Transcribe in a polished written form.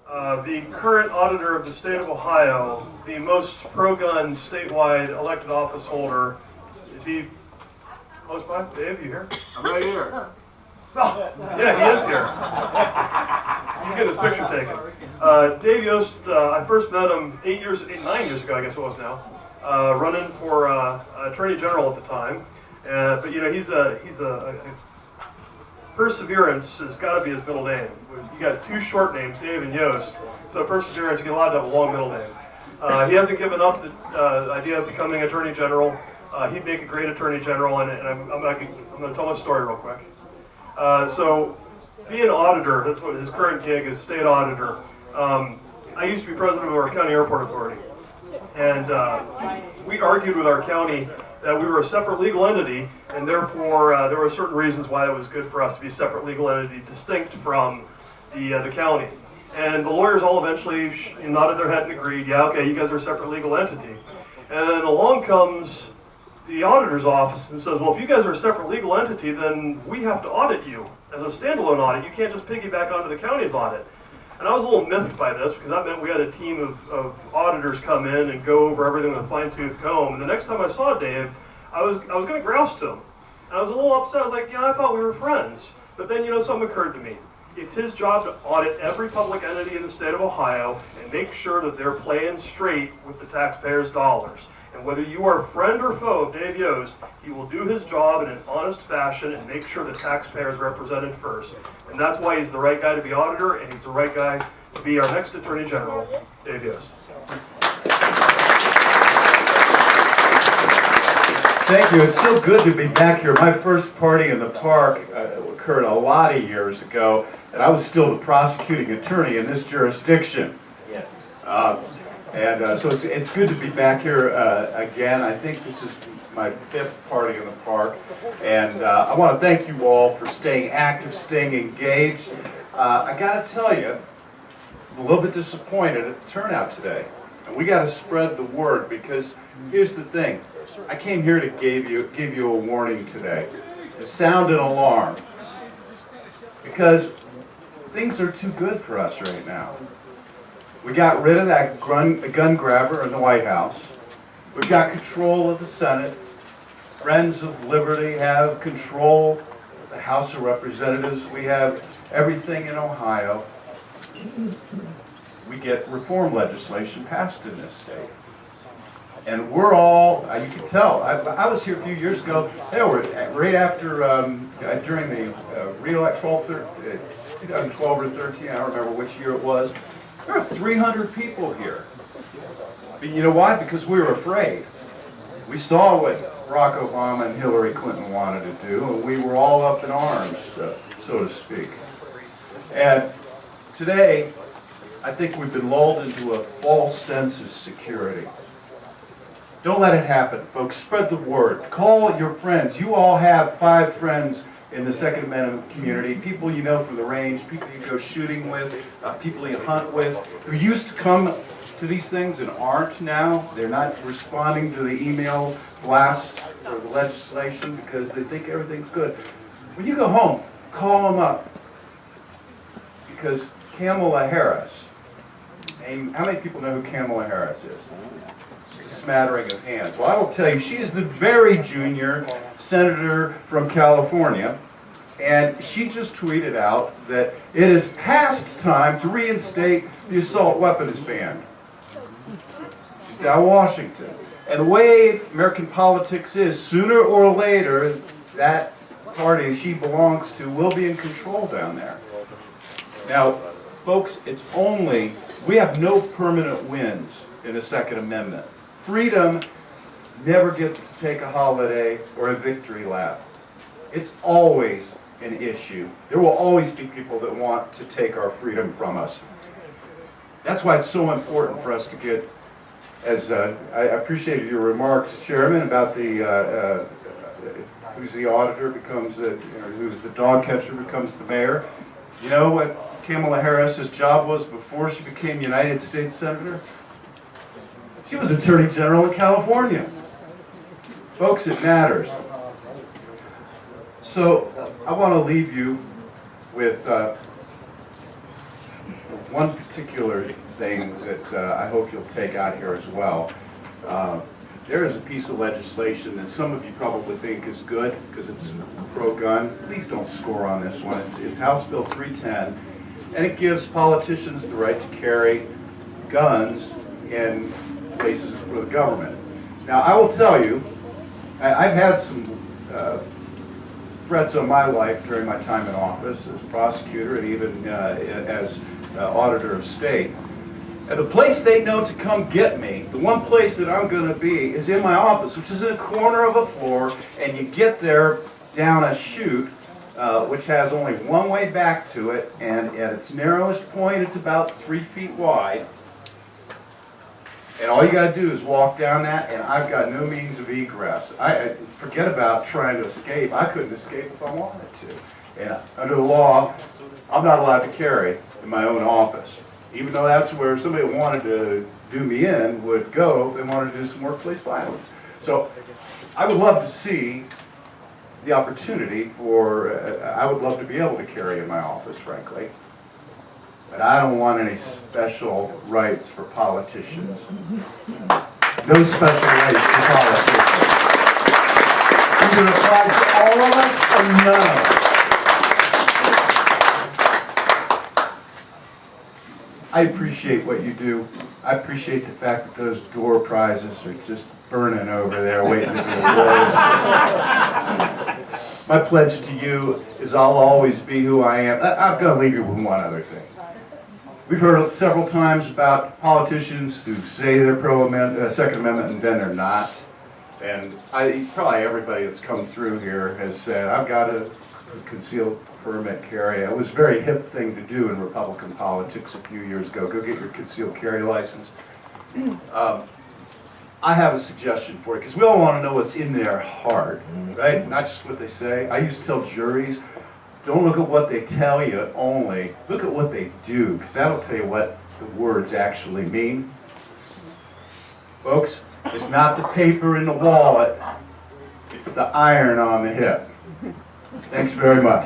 the current auditor of the state of Ohio, the most pro-gun statewide elected office holder. Is he close by? Dave, you here? I'm right here. Oh, yeah, he is here. He's getting his picture taken. Dave Yost, I first met him 9 years ago, I guess it was now, running for Attorney General at the time. But you know, he's a Perseverance has got to be his middle name. You got two short names, Dave and Yost. So Perseverance, you get allowed to have a long middle name. He hasn't given up the idea of becoming Attorney General. He'd make a great Attorney General, and I'm going to tell my story real quick. So, being auditor, that's what his current gig is, state auditor. I used to be president of our county airport authority, and we argued with our county that we were a separate legal entity, and therefore there were certain reasons why it was good for us to be a separate legal entity, distinct from the county. And the lawyers all eventually nodded their head and agreed, yeah, okay, you guys are a separate legal entity. And then along comes the auditor's office and says, well, if you guys are a separate legal entity, then we have to audit you as a standalone audit. You can't just piggyback onto the county's audit. And I was a little miffed by this because that meant we had a team of auditors come in and go over everything with a fine-tooth comb. And the next time I saw Dave, I was going to grouse to him. And I was a little upset. I was like, yeah, I thought we were friends. But then, you know, something occurred to me. It's his job to audit every public entity in the state of Ohio and make sure that they're playing straight with the taxpayers' dollars. And whether you are friend or foe of Dave Yost, he will do his job in an honest fashion and make sure the taxpayer is represented first. And that's why he's the right guy to be auditor, and he's the right guy to be our next Attorney General, Dave Yost. Thank you. It's so good to be back here. My first party in the park occurred a lot of years ago, and I was still the prosecuting attorney in this jurisdiction. Yes. So it's good to be back here again. I think this is my fifth party in the park, and I want to thank you all for staying active, staying engaged. I got to tell you, I'm a little bit disappointed at the turnout today, and we got to spread the word, because here's the thing. I came here to give you a warning today, to sound an alarm, because things are too good for us right now. We got rid of that gun grabber in the White House. We've got control of the Senate. Friends of Liberty have control of the House of Representatives. We have everything in Ohio. We get reform legislation passed in this state. And we're all, you can tell, I was here a few years ago, they were right after, during the re-election, 2012 or 13, I don't remember which year it was, there were 300 people here. But you know why? Because we were afraid. We saw what Barack Obama and Hillary Clinton wanted to do, and we were all up in arms, so to speak. And today, I think we've been lulled into a false sense of security. Don't let it happen, folks. Spread the word. Call your friends. You all have 5 friends in the Second Amendment community, people you know from the range, people you go shooting with, people you hunt with, who used to come to these things and aren't now. They're not responding to the email blasts or the legislation because they think everything's good. When you go home, call them up, because Kamala Harris, and how many people know who Kamala Harris is? Just a smattering of hands. Well, I will tell you, she is the very junior senator from California, and she just tweeted out that it is past time to reinstate the assault weapons ban. She's down in Washington. And the way American politics is, sooner or later, that party she belongs to will be in control down there. Now, folks, we have no permanent wins in the Second Amendment. Freedom never gets to take a holiday or a victory lap. It's always an issue. There will always be people that want to take our freedom from us. That's why it's so important for us to get, as I appreciated your remarks, Chairman, about the who's the auditor becomes who's the dog catcher becomes the mayor. You know what Kamala Harris's job was before she became United States Senator? She was Attorney General in California. Folks, it matters. So I want to leave you with one particular thing that I hope you'll take out here as well. There is a piece of legislation that some of you probably think is good because it's pro-gun. Please don't score on this one. It's House Bill 310, and it gives politicians the right to carry guns in places for the government. Now, I will tell you, I've had some threats on my life during my time in office as prosecutor and even as auditor of state. And the place they know to come get me, the one place that I'm going to be, is in my office, which is in a corner of a floor, and you get there down a chute, which has only one way back to it, and at its narrowest point, it's about 3 feet wide. And all you got to do is walk down that, and I've got no means of egress. I forget about trying to escape. I couldn't escape if I wanted to. And under the law, I'm not allowed to carry in my own office, even though that's where somebody who wanted to do me in would go if they wanted to do some workplace violence. So I would love to see the opportunity for, I would love to be able to carry in my office, frankly. But I don't want any special rights for politicians. No special rights for politicians. Either applies to all of us or none of us. I appreciate what you do. I appreciate the fact that those door prizes are just burning over there waiting to be awarded. My pledge to you is I'll always be who I am. I'm going to leave you with one other thing. We've heard several times about politicians who say they're Second Amendment and then they're not. And probably everybody that's come through here has said, I've got a concealed permit carry. It was a very hip thing to do in Republican politics a few years ago. Go get your concealed carry license. I have a suggestion for you, because we all want to know what's in their heart, right? Not just what they say. I used to tell juries, don't look at what they tell you only, look at what they do, because that'll tell you what the words actually mean. Folks, it's not the paper in the wallet, it's the iron on the hip. Thanks very much.